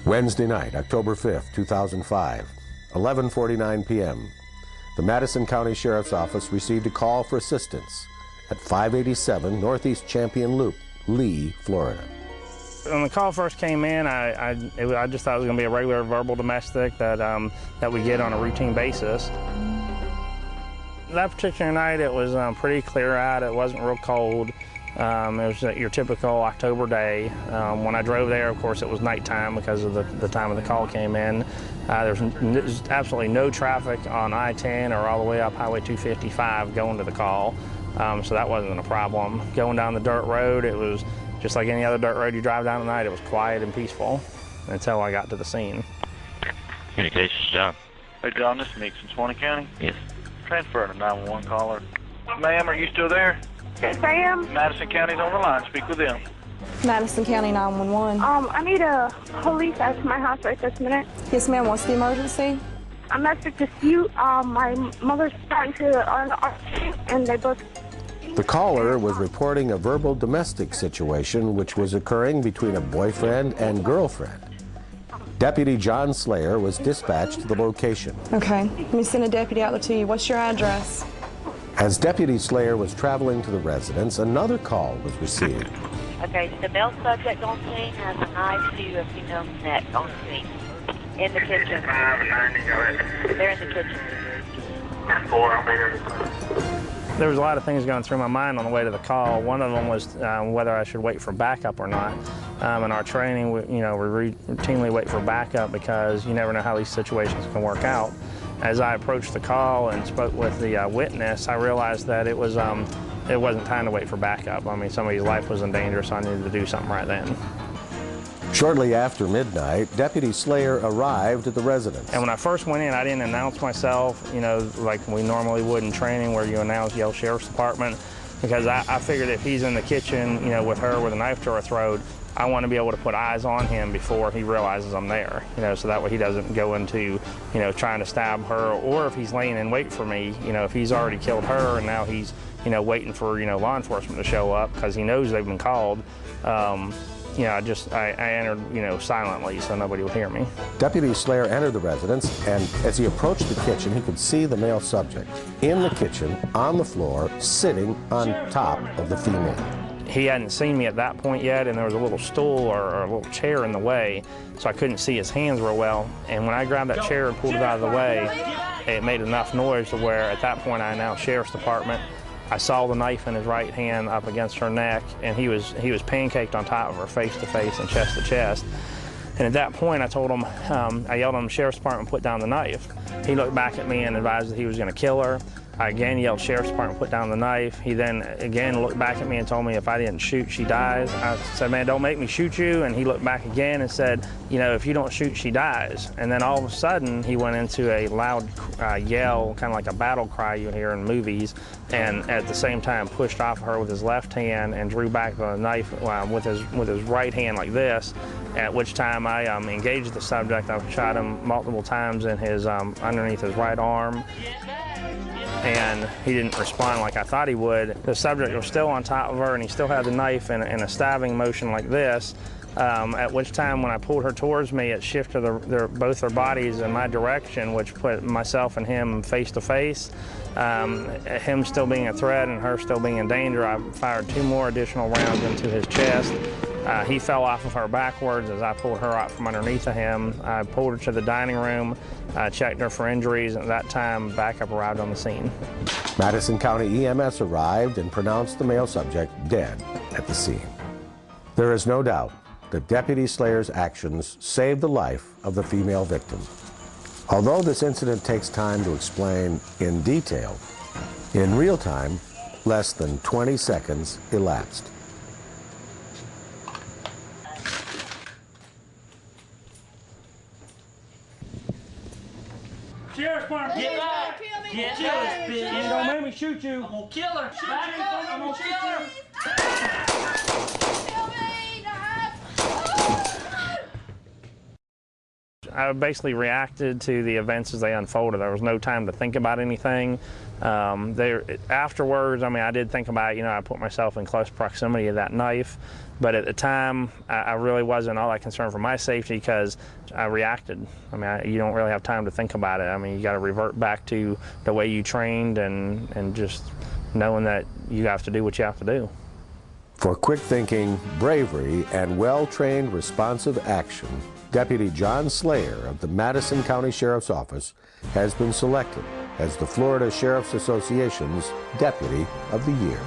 Wednesday night, October 5th, 2005, 11:49 p.m. The Madison County Sheriff's Office received a call for assistance at 587 Northeast Champion Loop, Lee, Florida. When the call first came in, I just thought it was going to be a regular verbal domestic that we get on a routine basis. That particular night, it was pretty clear out. It wasn't real cold. It was your typical October day. When I drove there, of course, it was nighttime because of the time of the call came in. There's absolutely no traffic on I-10 or all the way up Highway 255 going to the call, so that wasn't a problem. Going down the dirt road, it was just like any other dirt road you drive down at night. It was quiet and peaceful until I got to the scene. Communications, John. Hey, John, this is Meeks in Swanee County. Yes. Transfer to 911 caller. Ma'am, are you still there? Yes, I am. Madison County's on the line. Speak with them. Madison County 911. I need a police at my house right this minute. Yes, ma'am. What's the emergency? A domestic dispute. My mother's starting to and they both... The caller was reporting a verbal domestic situation which was occurring between a boyfriend and girlfriend. Deputy John Sleigher was dispatched to the location. Okay. Let me send a deputy out there to you. What's your address? As Deputy Sleigher was traveling to the residence, another call was received. Okay, the male subject on scene has a knife to a female's neck on scene. In the kitchen. They're in the kitchen. There was a lot of things going through my mind on the way to the call. One of them was whether I should wait for backup or not. In our training, we routinely wait for backup because you never know how these situations can work out. As I approached the call and spoke with the witness, I realized that it wasn't time to wait for backup. I mean, somebody's life was in danger, so I needed to do something right then. Shortly after midnight, Deputy Sleigher arrived at the residence. And when I first went in, I didn't announce myself, like we normally would in training where you yell Sheriff's Department, because I figured if he's in the kitchen, with her with a knife to her throat, I want to be able to put eyes on him before he realizes I'm there, so that way he doesn't go into, trying to stab her, or if he's laying in wait for me, if he's already killed her and now he's, waiting for, law enforcement to show up because he knows they've been called. I entered, silently so nobody would hear me. Deputy Sleigher entered the residence, and as he approached the kitchen, he could see the male subject in the kitchen, on the floor, sitting on top of the female. He hadn't seen me at that point yet, and there was a little stool or a little chair in the way, so I couldn't see his hands real well. And when I grabbed that chair and pulled it out of the way, it made enough noise to where at that point I announced Sheriff's Department. I saw the knife in his right hand up against her neck, and he was pancaked on top of her, face to face and chest to chest. And at that point, I told him, I yelled at him, Sheriff's Department, put down the knife. He looked back at me and advised that he was going to kill her. I again yelled, Sheriff's Department, put down the knife. He then again looked back at me and told me if I didn't shoot, she dies. I said, man, don't make me shoot you. And he looked back again and said, if you don't shoot, she dies. And then all of a sudden, he went into a loud yell, kind of like a battle cry you hear in movies, and at the same time pushed off her with his left hand and drew back the knife with his right hand like this, at which time I engaged the subject. I shot him multiple times in his underneath his right arm, and he didn't respond like I thought he would. The subject was still on top of her, and he still had the knife in a stabbing motion like this, at which time when I pulled her towards me, it shifted both their bodies in my direction, which put myself and him face to face. Him still being a threat and her still being in danger, I fired 2 more additional rounds into his chest. He fell off of her backwards as I pulled her out from underneath of him. I pulled her to the dining room, checked her for injuries, and at that time, backup arrived on the scene. Madison County EMS arrived and pronounced the male subject dead at the scene. There is no doubt that Deputy Sleigher's actions saved the life of the female victim. Although this incident takes time to explain in detail, in real time, less than 20 seconds elapsed. Sheriff's Department! Get back! Get back, bitch! Don't make me shoot you! I'm gonna kill her! I'm gonna kill her! I basically reacted to the events as they unfolded. There was no time to think about anything. Afterwards, I did think about, I put myself in close proximity of that knife. But at the time, I really wasn't all that concerned for my safety because I reacted. I mean, you don't really have time to think about it. I mean, you got to revert back to the way you trained and just knowing that you have to do what you have to do. For quick thinking, bravery, and well-trained responsive action, Deputy John Sleigher of the Madison County Sheriff's Office has been selected as the Florida Sheriff's Association's Deputy of the Year.